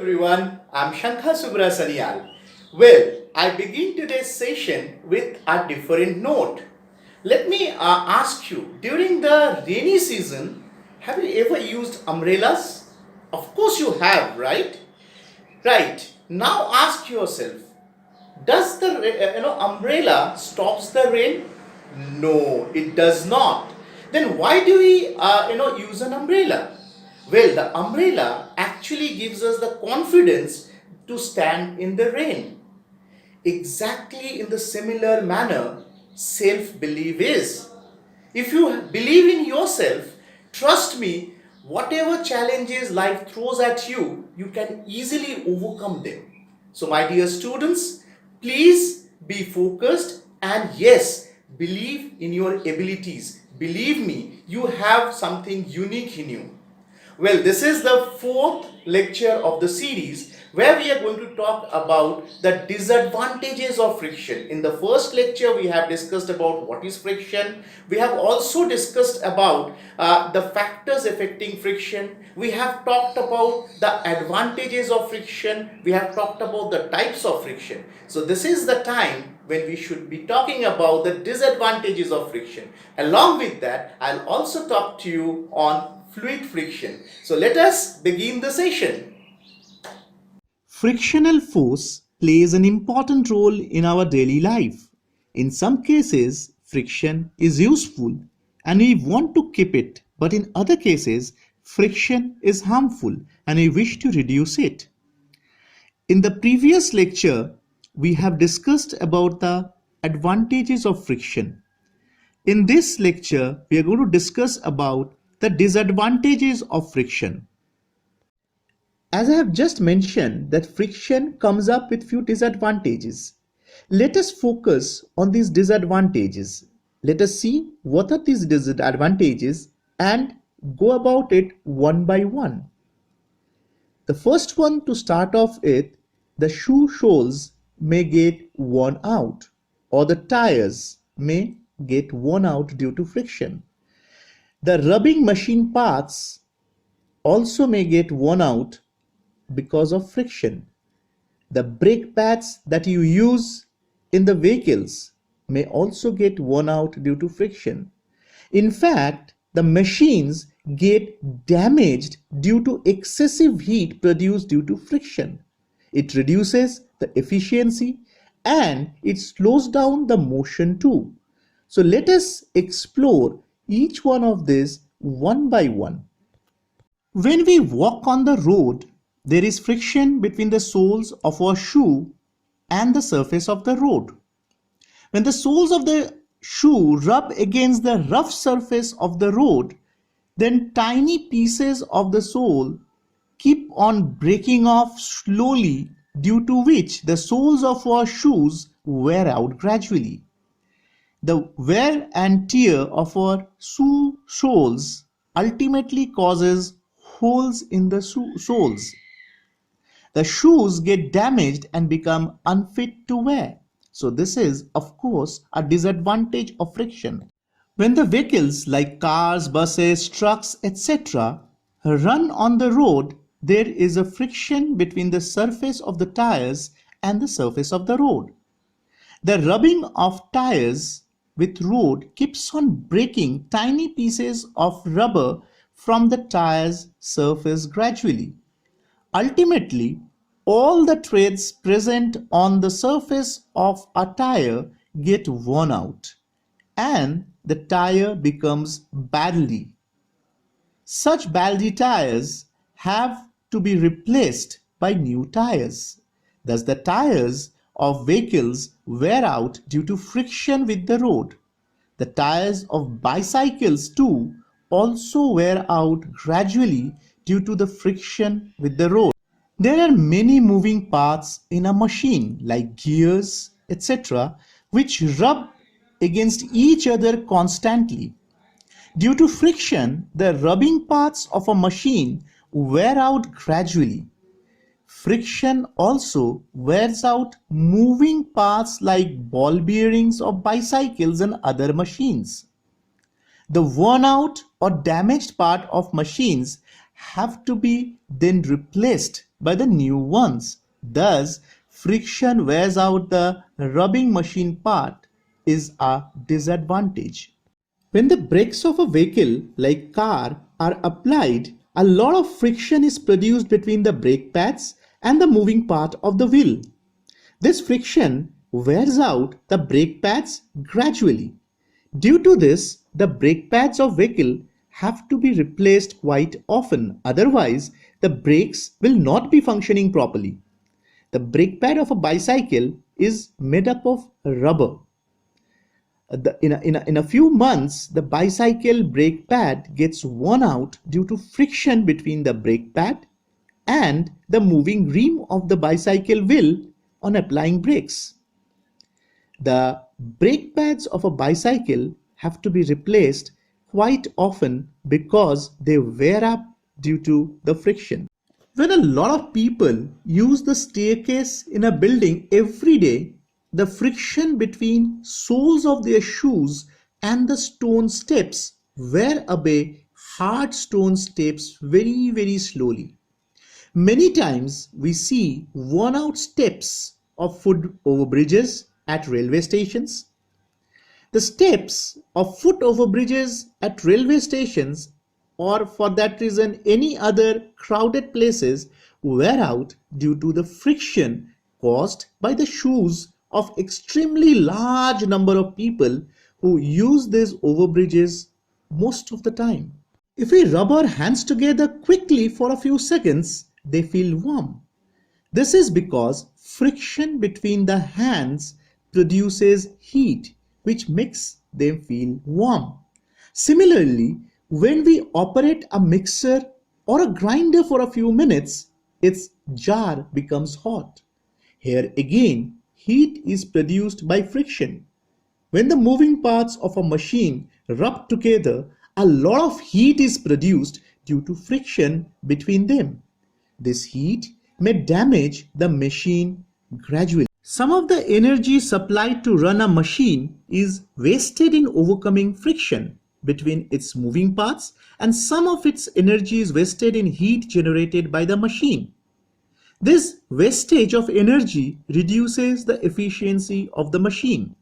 everyone, I'm Shankha Subra Sanyal. Well, I begin today's session with a different note. Let me ask you, during the rainy season, have you ever used umbrellas? Of course you have, right? Right. Now ask yourself, does the umbrella stops the rain? No, it does not. Then why do we use an umbrella? Well, the umbrella actually gives us the confidence to stand in the rain. Exactly in the similar manner, self belief is. If you believe in yourself, trust me, whatever challenges life throws at you, you can easily overcome them. So, my dear students, please be focused and yes, believe in your abilities. Believe me, you have something unique in you. Well, this is the fourth lecture of the series where we are going to talk about the disadvantages of friction. In the first lecture, we have discussed about what is friction. We have also discussed about the factors affecting friction. We have talked about the advantages of friction. We have talked about the types of friction. So this is the time when we should be talking about the disadvantages of friction. Along with that, I'll also talk to you on fluid friction. So let us begin the session. Frictional force plays an important role in our daily life. In some cases, friction is useful and we want to keep it, but in other cases, friction is harmful and we wish to reduce it. In the previous lecture, we have discussed about the advantages of friction. In this lecture, we are going to discuss about the disadvantages of friction. As I have just mentioned that friction comes up with few disadvantages. Let us focus on these disadvantages. Let us see what are these disadvantages and go about it one by one. The first one to start off with, the shoe soles may get worn out or the tires may get worn out due to friction. The rubbing machine parts also may get worn out because of friction. The brake pads that you use in the vehicles may also get worn out due to friction. In fact, the machines get damaged due to excessive heat produced due to friction. It reduces the efficiency and it slows down the motion too. So let us explore each one of these one by one. When we walk on the road, there is friction between the soles of our shoe and the surface of the road. When the soles of the shoe rub against the rough surface of the road, then tiny pieces of the sole keep on breaking off slowly, due to which the soles of our shoes wear out gradually. The wear and tear of our shoe soles ultimately causes holes in the soles. The shoes get damaged and become unfit to wear. So this is, of course, a disadvantage of friction. When the vehicles like cars, buses, trucks, etc. run on the road, there is a friction between the surface of the tires and the surface of the road. The rubbing of tires with road keeps on breaking tiny pieces of rubber from the tire's surface gradually. Ultimately, all the threads present on the surface of a tire get worn out and the tire becomes badly. Such badly tires have to be replaced by new tires. Thus, the tires of vehicles wear out due to friction with the road. The tires of bicycles too also wear out gradually due to the friction with the road. There are many moving parts in a machine like gears, etc., which rub against each other constantly. Due to friction, the rubbing parts of a machine wear out gradually. Friction also wears out moving parts like ball bearings of bicycles and other machines. The worn out or damaged part of machines have to be then replaced by the new ones. Thus, friction wears out the rubbing machine part is a disadvantage. When the brakes of a vehicle like car are applied, a lot of friction is produced between the brake pads and the moving part of the wheel. This friction wears out the brake pads gradually. Due to this, the brake pads of vehicle have to be replaced quite often, otherwise the brakes will not be functioning properly. The brake pad of a bicycle is made up of rubber. In a few months, the bicycle brake pad gets worn out due to friction between the brake pad and the moving rim of the bicycle wheel on applying brakes. The brake pads of a bicycle have to be replaced quite often because they wear up due to the friction. When a lot of people use the staircase in a building every day, the friction between soles of their shoes and the stone steps wear away hard stone steps very slowly. Many times we see worn out steps of foot overbridges at railway stations. The steps of foot overbridges at railway stations, or for that reason any other crowded places, wear out due to the friction caused by the shoes of extremely large number of people who use these overbridges most of the time. If we rub our hands together quickly for a few seconds, they feel warm. This is because friction between the hands produces heat, which makes them feel warm. Similarly, when we operate a mixer or a grinder for a few minutes, its jar becomes hot. Here again, heat is produced by friction. When the moving parts of a machine rub together, a lot of heat is produced due to friction between them. This heat may damage the machine gradually. Some of the energy supplied to run a machine is wasted in overcoming friction between its moving parts, and some of its energy is wasted in heat generated by the machine. This wastage of energy reduces the efficiency of the machine.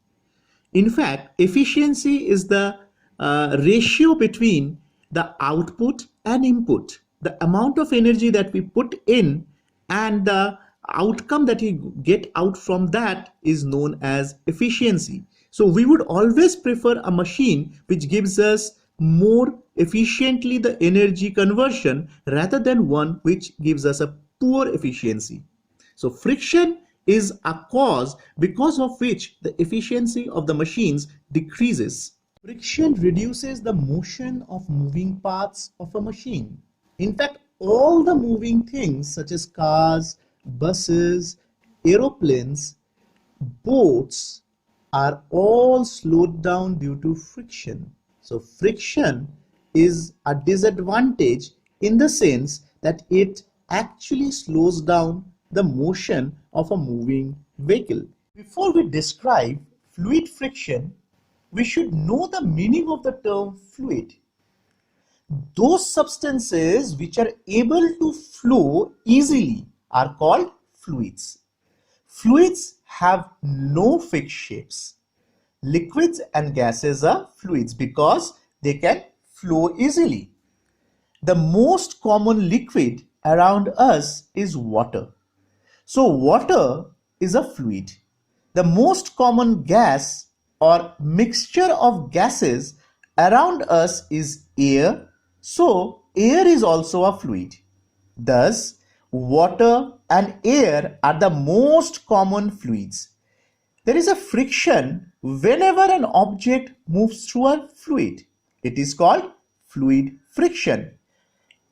In fact, efficiency is the ratio between the output and input. The amount of energy that we put in and the outcome that we get out from that is known as efficiency. So we would always prefer a machine which gives us more efficiently the energy conversion rather than one which gives us a poor efficiency. So friction is a cause because of which the efficiency of the machines decreases. Friction reduces the motion of moving parts of a machine. In fact, all the moving things such as cars, buses, aeroplanes, boats are all slowed down due to friction. So friction is a disadvantage in the sense that it actually slows down the motion of a moving vehicle. Before we describe fluid friction, we should know the meaning of the term fluid. Those substances which are able to flow easily are called fluids. Fluids have no fixed shapes. Liquids and gases are fluids because they can flow easily. The most common liquid around us is water. So water is a fluid. The most common gas or mixture of gases around us is air. So air is also a fluid. Thus, water and air are the most common fluids. There is a friction whenever an object moves through a fluid. It is called fluid friction.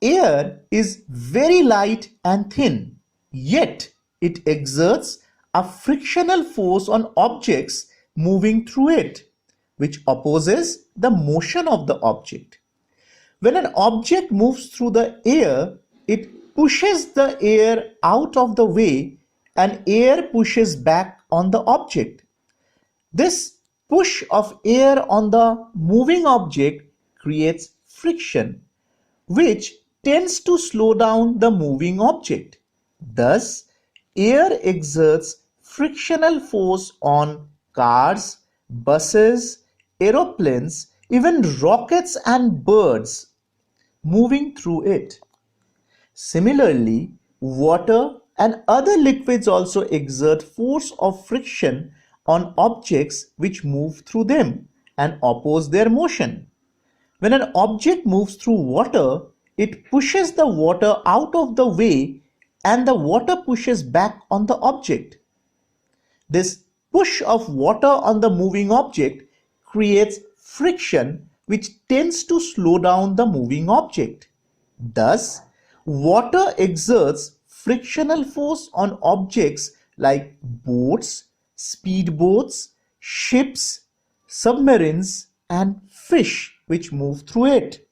Air is very light and thin, yet it exerts a frictional force on objects moving through it, which opposes the motion of the object. When an object moves through the air, it pushes the air out of the way and air pushes back on the object. This push of air on the moving object creates friction, which tends to slow down the moving object. Thus, air exerts frictional force on cars, buses, aeroplanes, even rockets and birds moving through it. Similarly, water and other liquids also exert force of friction on objects which move through them and oppose their motion. When an object moves through water, it pushes the water out of the way and the water pushes back on the object. This push of water on the moving object creates friction which tends to slow down the moving object. Thus, water exerts frictional force on objects like boats, speedboats, ships, submarines, and fish which move through it.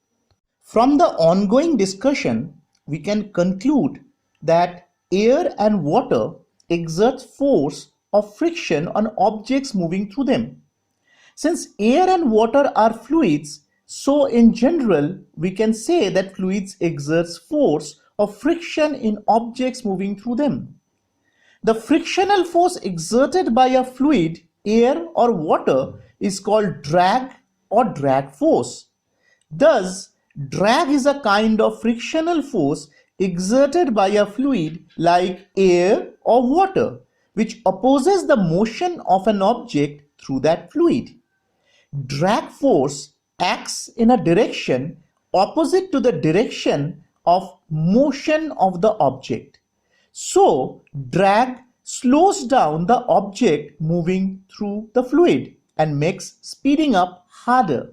From the ongoing discussion, we can conclude that air and water exert force of friction on objects moving through them. Since air and water are fluids, so in general, we can say that fluids exerts force of friction in objects moving through them. The frictional force exerted by a fluid, air or water, is called drag or drag force. Thus, drag is a kind of frictional force exerted by a fluid like air or water, which opposes the motion of an object through that fluid. Drag force acts in a direction opposite to the direction of motion of the object. So, drag slows down the object moving through the fluid and makes speeding up harder.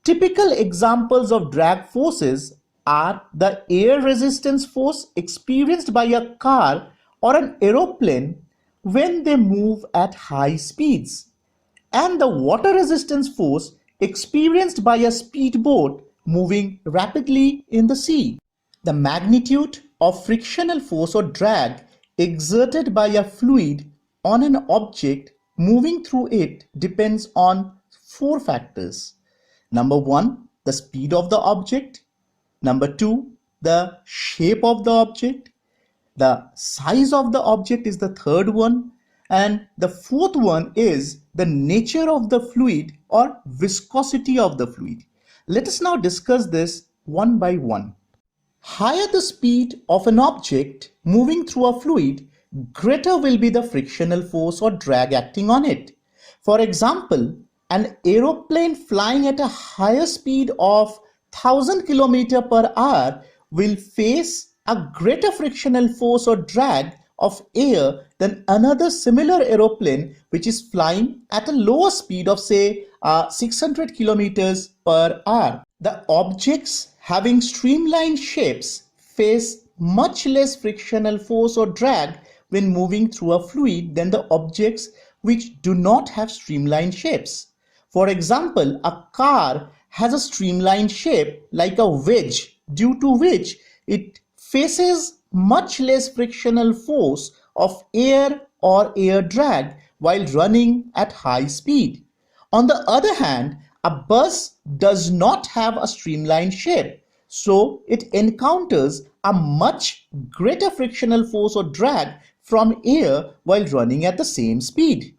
Typical examples of drag forces are the air resistance force experienced by a car or an aeroplane when they move at high speeds, and the water resistance force experienced by a speedboat moving rapidly in the sea. The magnitude of frictional force or drag exerted by a fluid on an object moving through it depends on four factors. Number one, the speed of the object. Number two, the shape of the object. The size of the object is the third one. And the fourth one is the nature of the fluid or viscosity of the fluid. Let us now discuss this one by one. Higher the speed of an object moving through a fluid, greater will be the frictional force or drag acting on it. For example, an aeroplane flying at a higher speed of 1000 km per hour will face a greater frictional force or drag of air than another similar aeroplane which is flying at a lower speed of say 600 kilometers per hour. The objects having streamlined shapes face much less frictional force or drag when moving through a fluid than the objects which do not have streamlined shapes. For example, a car has a streamlined shape like a wedge, due to which it faces much less frictional force of air or air drag while running at high speed. On the other hand, a bus does not have a streamlined shape, so it encounters a much greater frictional force or drag from air while running at the same speed.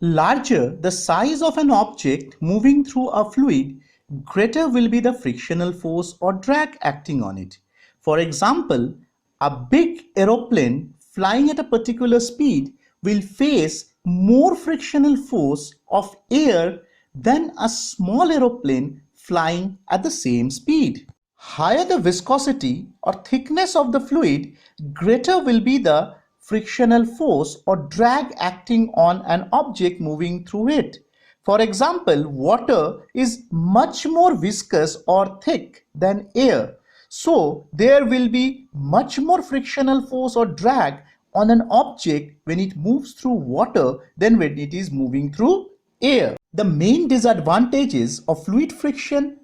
Larger the size of an object moving through a fluid, greater will be the frictional force or drag acting on it. For example, a big aeroplane flying at a particular speed will face more frictional force of air than a small aeroplane flying at the same speed. Higher the viscosity or thickness of the fluid, greater will be the frictional force or drag acting on an object moving through it. For example, water is much more viscous or thick than air. So, there will be much more frictional force or drag on an object when it moves through water than when it is moving through air. The main disadvantages of fluid friction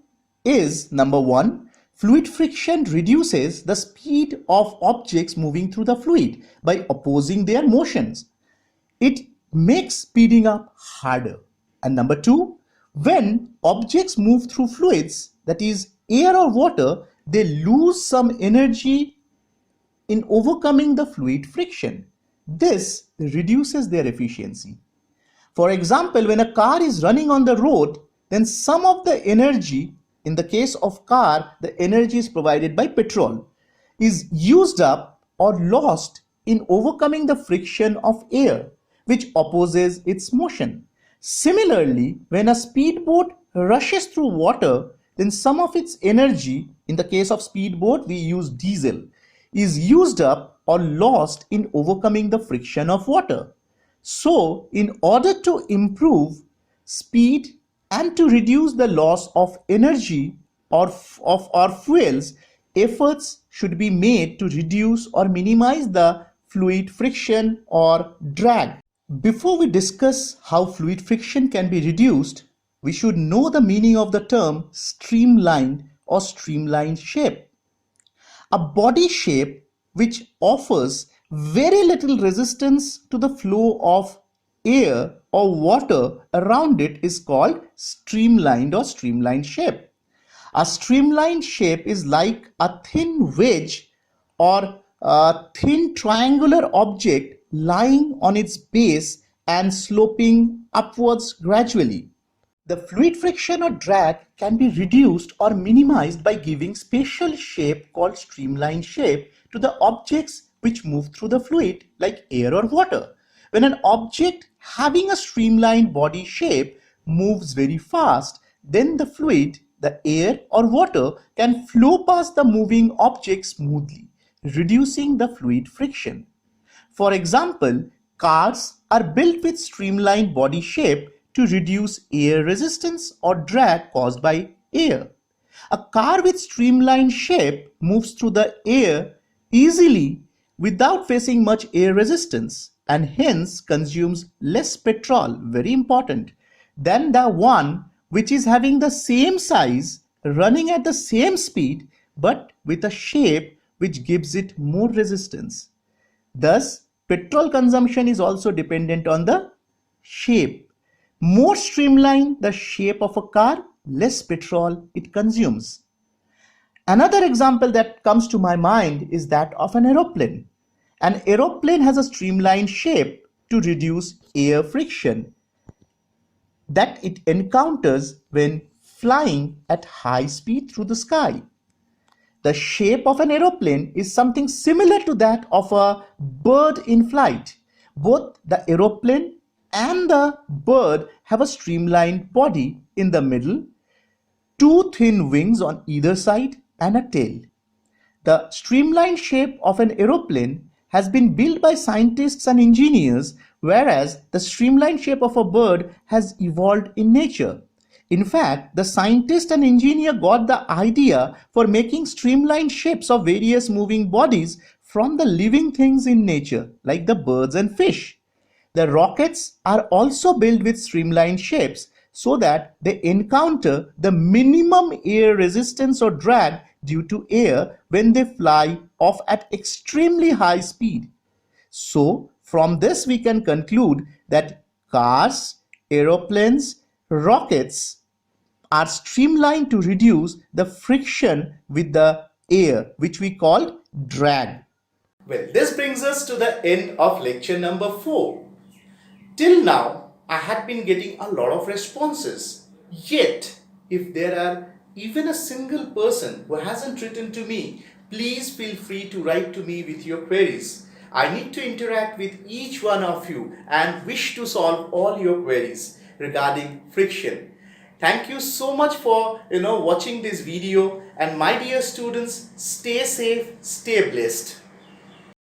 is number one, fluid friction reduces the speed of objects moving through the fluid by opposing their motions. It makes speeding up harder. And number two, when objects move through fluids, that is air or water, they lose some energy in overcoming the fluid friction. This reduces their efficiency. For example, when a car is running on the road, then some of the energy, in the case of car, the energy is provided by petrol, is used up or lost in overcoming the friction of air, which opposes its motion. Similarly, when a speedboat rushes through water, then some of its energy, in the case of speedboat, we use diesel, is used up or lost in overcoming the friction of water. So, in order to improve speed and to reduce the loss of energy or fuels, efforts should be made to reduce or minimize the fluid friction or drag. Before we discuss how fluid friction can be reduced, we should know the meaning of the term streamlined or streamlined shape. A body shape which offers very little resistance to the flow of air or water around it is called streamlined or streamlined shape. A streamlined shape is like a thin wedge or a thin triangular object lying on its base and sloping upwards gradually. The fluid friction or drag can be reduced or minimized by giving special shape called streamlined shape to the objects which move through the fluid like air or water. When an object having a streamlined body shape moves very fast, then the fluid, the air or water can flow past the moving object smoothly, reducing the fluid friction. For example, cars are built with streamlined body shape to reduce air resistance or drag caused by air. A car with streamlined shape moves through the air easily without facing much air resistance and hence consumes less petrol, very important, than the one which is having the same size, running at the same speed, but with a shape which gives it more resistance. Thus, petrol consumption is also dependent on the shape. More streamlined the shape of a car, less petrol it consumes. Another example that comes to my mind is that of an aeroplane. An aeroplane has a streamlined shape to reduce air friction that it encounters when flying at high speed through the sky. The shape of an aeroplane is something similar to that of a bird in flight. Both the aeroplane and the bird have a streamlined body in the middle, two thin wings on either side, and a tail. The streamlined shape of an aeroplane has been built by scientists and engineers, whereas the streamlined shape of a bird has evolved in nature. In fact, the scientist and engineer got the idea for making streamlined shapes of various moving bodies from the living things in nature, like the birds and fish. The rockets are also built with streamlined shapes so that they encounter the minimum air resistance or drag due to air when they fly off at extremely high speed. So, from this we can conclude that cars, aeroplanes, rockets are streamlined to reduce the friction with the air, which we call drag. Well, this brings us to the end of lecture number 4. Till now, I had been getting a lot of responses. Yet, if there are even a single person who hasn't written to me, please feel free to write to me with your queries. I need to interact with each one of you and wish to solve all your queries regarding friction. Thank you so much for watching this video, and my dear students, stay safe, stay blessed.